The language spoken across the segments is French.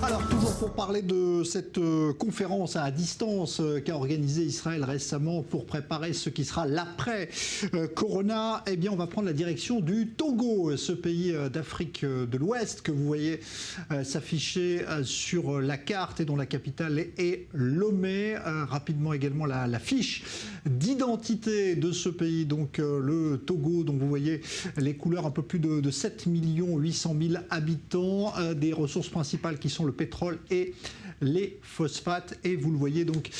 Alors, toujours pour parler de cette conférence à distance qu'a organisée Israël récemment pour préparer ce qui sera l'après-Corona, eh bien, on va prendre la direction du Togo, ce pays d'Afrique de l'Ouest que vous voyez s'afficher sur la carte et dont la capitale est Lomé. Rapidement également la fiche d'identité de ce pays, donc le Togo, dont vous voyez les couleurs, un peu plus de 7 800 000 habitants, des ressources principales qui sont le pétrole et les phosphates. Et vous le voyez donc,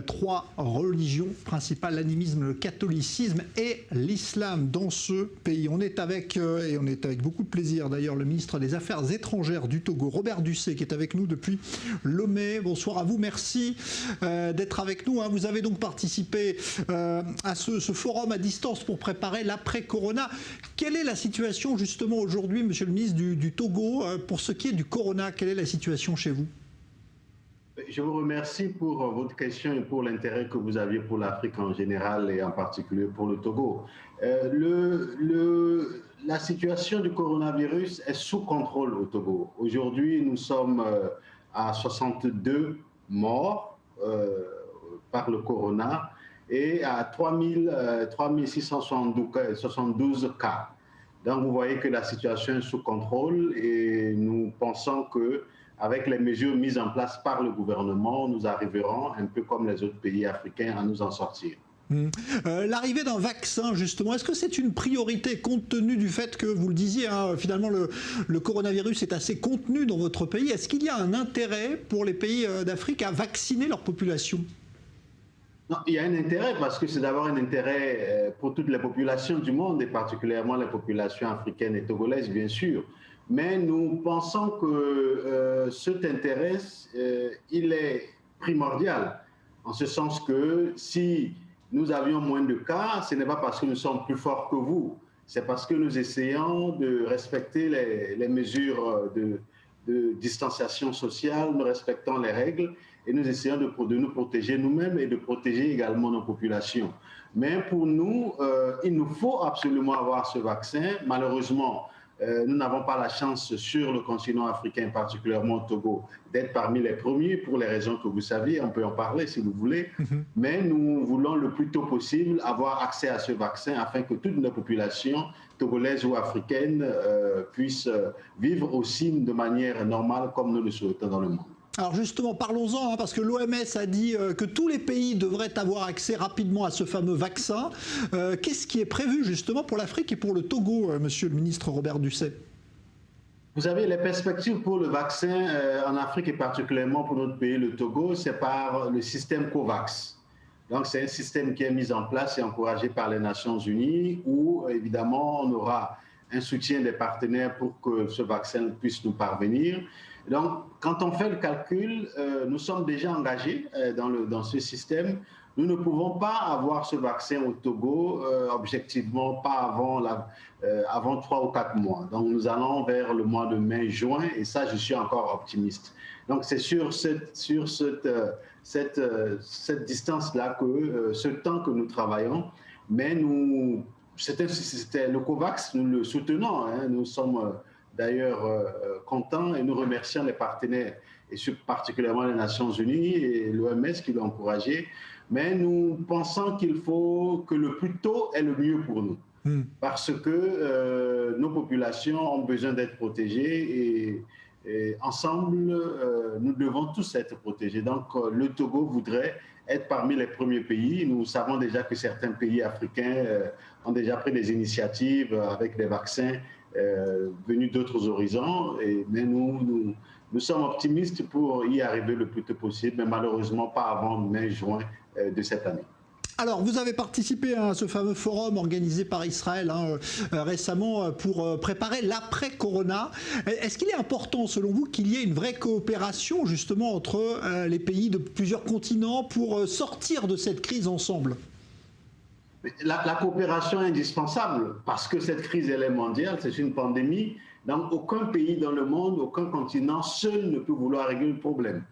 trois religions principales, l'animisme, le catholicisme et l'islam dans ce pays. On est avec, et on est avec beaucoup de plaisir d'ailleurs, le ministre des Affaires étrangères du Togo, Robert Dussé, qui est avec nous depuis Lomé. Bonsoir à vous, merci d'être avec nous. Vous avez donc participé à ce forum à distance pour préparer l'après-Corona. Quelle est la situation justement aujourd'hui, monsieur le ministre du Togo, pour ce qui est du Corona? Quelle est la situation chez vous? Je vous remercie pour votre question et pour l'intérêt que vous aviez pour l'Afrique en général et en particulier pour le Togo. La situation du coronavirus est sous contrôle au Togo. Aujourd'hui, nous sommes à 62 morts par le corona et à 3672 cas. Donc vous voyez que la situation est sous contrôle et nous pensons que avec les mesures mises en place par le gouvernement, nous arriverons, un peu comme les autres pays africains, à nous en sortir. L'arrivée d'un vaccin, justement, est-ce que c'est une priorité compte tenu du fait que, vous le disiez, finalement le coronavirus est assez contenu dans votre pays? Est-ce qu'il y a un intérêt pour les pays d'Afrique à vacciner leur population? Non, il y a un intérêt parce que c'est d'abord un intérêt pour toutes les populations du monde et particulièrement les populations africaines et togolaises, bien sûr. Mais nous pensons que cet intérêt, il est primordial, en ce sens que si nous avions moins de cas, ce n'est pas parce que nous sommes plus forts que vous, c'est parce que nous essayons de respecter les mesures de distanciation sociale, nous respectons les règles et nous essayons de nous protéger nous-mêmes et de protéger également nos populations. Mais pour nous, il nous faut absolument avoir ce vaccin. Malheureusement, nous n'avons pas la chance sur le continent africain, particulièrement au Togo, d'être parmi les premiers pour les raisons que vous savez, on peut en parler si vous voulez, mais nous voulons le plus tôt possible avoir accès à ce vaccin afin que toutes nos populations, togolaises ou africaines, puissent vivre aussi de manière normale comme nous le souhaitons dans le monde. Alors justement, parlons-en, parce que l'OMS a dit que tous les pays devraient avoir accès rapidement à ce fameux vaccin. Qu'est-ce qui est prévu justement pour l'Afrique et pour le Togo, monsieur le ministre Robert Dussé? Vous savez, les perspectives pour le vaccin en Afrique et particulièrement pour notre pays, le Togo, c'est par le système COVAX. Donc c'est un système qui est mis en place et encouragé par les Nations Unies où évidemment on aura un soutien des partenaires pour que ce vaccin puisse nous parvenir. Donc, quand on fait le calcul, nous sommes déjà engagés dans ce système. Nous ne pouvons pas avoir ce vaccin au Togo, objectivement, pas avant 3 ou 4 mois. Donc, nous allons vers le mois de mai-juin, et ça, je suis encore optimiste. Donc, c'est sur cette distance-là, ce temps que nous travaillons, mais c'était le COVAX, nous le soutenons, nous sommes d'ailleurs contents et nous remercions les partenaires, et particulièrement les Nations Unies et l'OMS qui l'ont encouragé. Mais nous pensons qu'il faut que le plus tôt est le mieux pour nous, parce que nos populations ont besoin d'être protégées et ensemble, nous devons tous être protégés. Donc, le Togo voudrait être parmi les premiers pays. Nous savons déjà que certains pays africains ont déjà pris des initiatives avec des vaccins venus d'autres horizons, mais nous sommes optimistes pour y arriver le plus tôt possible, mais malheureusement pas avant mai-juin de cette année. Alors, vous avez participé à ce fameux forum organisé par Israël récemment pour préparer l'après-Corona. Est-ce qu'il est important, selon vous, qu'il y ait une vraie coopération justement entre les pays de plusieurs continents pour sortir de cette crise ensemble? La coopération est indispensable parce que cette crise, elle est mondiale, c'est une pandémie. Donc, aucun pays dans le monde, aucun continent seul ne peut vouloir régler le problème,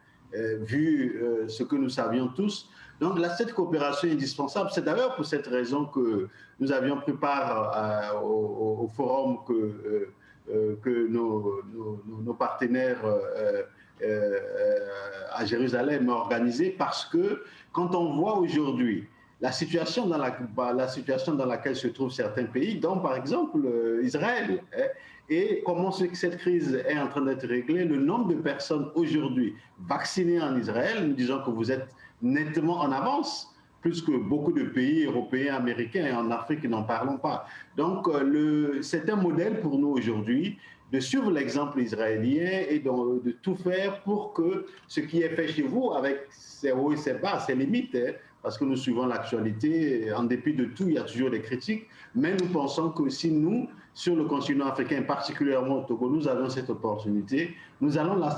vu ce que nous savions tous. Donc, cette coopération est indispensable. C'est d'ailleurs pour cette raison que nous avions pris part au forum que nos partenaires à Jérusalem organisé parce que quand on voit aujourd'hui la situation dans laquelle se trouvent certains pays, dont par exemple Israël, et comment cette crise est en train d'être réglée, le nombre de personnes aujourd'hui vaccinées en Israël, nous disons que vous êtes nettement en avance, plus que beaucoup de pays européens, américains, et en Afrique, n'en parlons pas. Donc, c'est un modèle pour nous aujourd'hui de suivre l'exemple israélien et de tout faire pour que ce qui est fait chez vous, avec ses hauts et ses bas, ses limites, parce que nous suivons l'actualité, en dépit de tout, il y a toujours des critiques, mais nous pensons que si nous, sur le continent africain, particulièrement au Togo, nous avons cette opportunité, nous allons la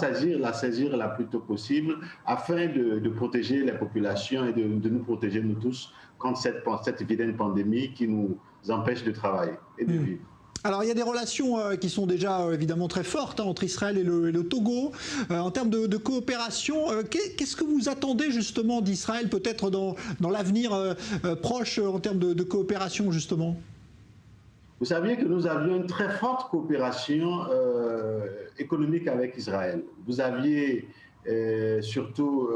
saisir la plus tôt possible afin de protéger les populations et de nous protéger nous tous contre cette vilaine pandémie qui nous empêche de travailler et de vivre. Alors il y a des relations qui sont déjà évidemment très fortes entre Israël et le Togo. En termes de coopération, qu'est-ce que vous attendez justement d'Israël peut-être dans l'avenir proche en termes de coopération justement ? Vous saviez que nous avions une très forte coopération économique avec Israël. Vous aviez surtout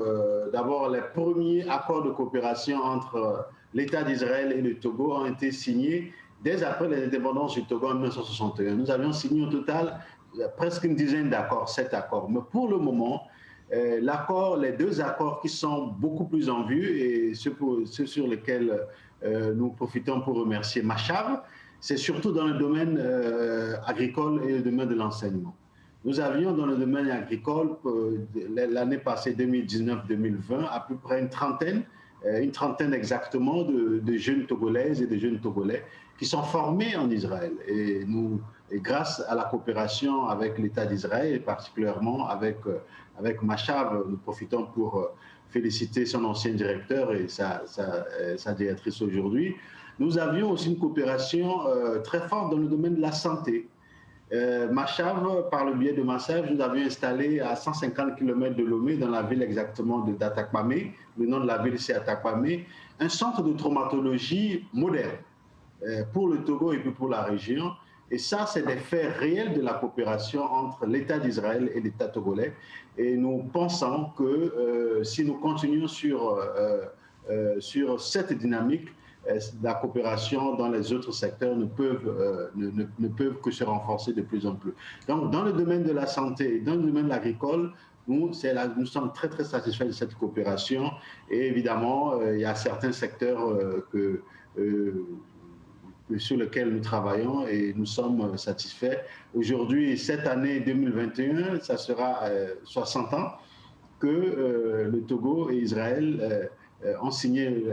d'abord les premiers accords de coopération entre l'État d'Israël et le Togo ont été signés dès après l'indépendance du Togo en 1961. Nous avions signé au total presque une dizaine d'accords, 7 accords. Mais pour le moment, les 2 accords qui sont beaucoup plus en vue et ceux sur lesquels nous profitons pour remercier Machav, c'est surtout dans le domaine agricole et le domaine de l'enseignement. Nous avions dans le domaine agricole, l'année passée 2019-2020, à peu près une trentaine exactement de jeunes Togolaises et de jeunes Togolais qui sont formés en Israël. Et grâce à la coopération avec l'État d'Israël, et particulièrement avec Machav, nous profitons pour féliciter son ancien directeur et sa directrice aujourd'hui. Nous avions aussi une coopération très forte dans le domaine de la santé. Machav, par le biais de Machav, nous avions installé à 150 km de Lomé, dans la ville exactement d'Atakpamé, le nom de la ville c'est Atakpamé, un centre de traumatologie moderne pour le Togo et puis pour la région. Et ça, c'est des faits réels de la coopération entre l'État d'Israël et l'État togolais. Et nous pensons que si nous continuons sur cette dynamique, la coopération dans les autres secteurs ne peuvent que se renforcer de plus en plus. Donc, dans le domaine de la santé et dans le domaine agricole, nous sommes très, très satisfaits de cette coopération. Et évidemment, il y a certains secteurs sur lesquels nous travaillons et nous sommes satisfaits. Aujourd'hui, cette année 2021, ça sera 60 ans que le Togo et Israël ont signé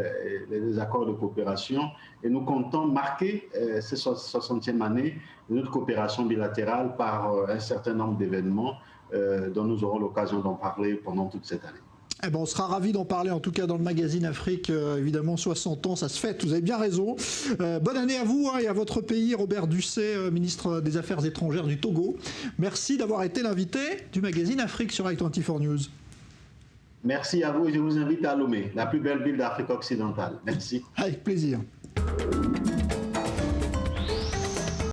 les accords de coopération et nous comptons marquer cette 60e année de notre coopération bilatérale par un certain nombre d'événements dont nous aurons l'occasion d'en parler pendant toute cette année. Eh ben, on sera ravis d'en parler, en tout cas dans le magazine Afrique. Évidemment, 60 ans, ça se fête, vous avez bien raison. Bonne année à vous et à votre pays, Robert Dussey, ministre des Affaires étrangères du Togo. Merci d'avoir été l'invité du magazine Afrique sur i24 News. Merci à vous et je vous invite à Lomé, la plus belle ville d'Afrique occidentale. Merci. Avec plaisir.